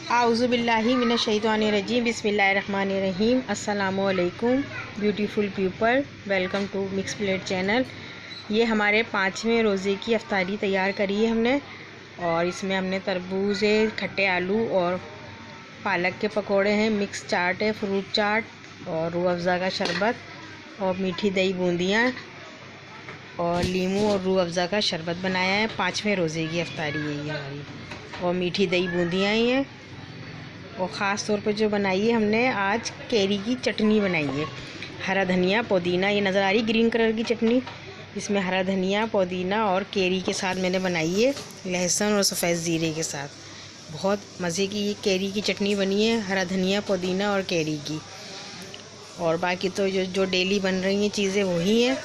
आउज़ुबिल्लाहि मिनश्शैतानिर्रजीम बिस्मिल्लाहिर्रहमानिर्रहीम। अस्सलामुअलैकुम beautiful people, welcome to mix plate channel. ये हमारे 5वें रोज़े की अफ्तारी तैयार करी है हमने, और इसमें हमने तरबूज है, खट्टे आलू और पालक के पकोड़े हैं, मिक्स चाट है, फ्रूट चाट और रूह अफ़ज़ा का शरबत और मीठी दही बूंदियाँ और लीमू और रूह अफ़ज़ा का शरबत बनाया है। 5वें रोज़े की अफ्तारी है ये हमारी, और मीठी दही बूंदियाँ ही हैं। और ख़ास तौर पर जो बनाई है हमने आज कैरी की चटनी बनाई है, हरा धनिया पुदीना, ये नज़र आ रही ग्रीन कलर की चटनी, इसमें हरा धनिया पुदीना और कैरी के साथ मैंने बनाई है, लहसुन और सफ़ेद ज़ीरे के साथ। बहुत मज़े की ये कैरी की चटनी बनी है, हरा धनिया पुदीना और कैरी की। और बाकी तो जो डेली बन रही हैं चीज़ें वही हैं।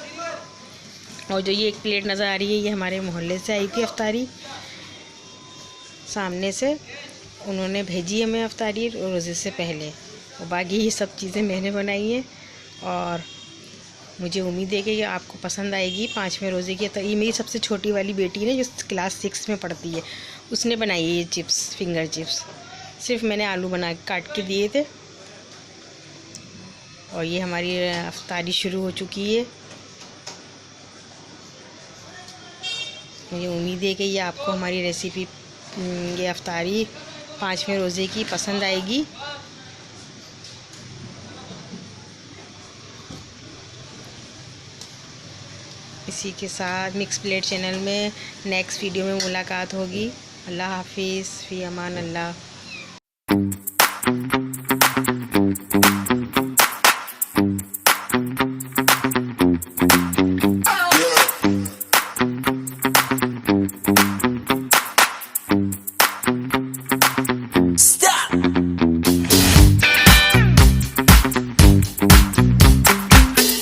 और जो ये एक प्लेट नज़र आ रही है, ये हमारे मोहल्ले से आई थी अफ्तारी, सामने से उन्होंने भेजी हमें अफ्तारी रोज़े से पहले, और बाकी ये सब चीज़ें मैंने बनाई हैं। और मुझे उम्मीद है कि आपको पसंद आएगी। 5वें रोज़े की, तो ये मेरी सबसे छोटी वाली बेटी है जो क्लास 6 में पढ़ती है, उसने बनाई है ये चिप्स, फिंगर चिप्स। सिर्फ मैंने आलू बना काट के दिए थे। और ये हमारी अफ्तारी शुरू हो चुकी है। मुझे उम्मीद है कि ये आपको हमारी रेसिपी, ये अफ्तारी 5वें रोज़े की पसंद आएगी। इसी के साथ मिक्स प्लेट चैनल में नेक्स्ट वीडियो में मुलाकात होगी। अल्लाह हाफिज़, फ़ी अमान अल्लाह।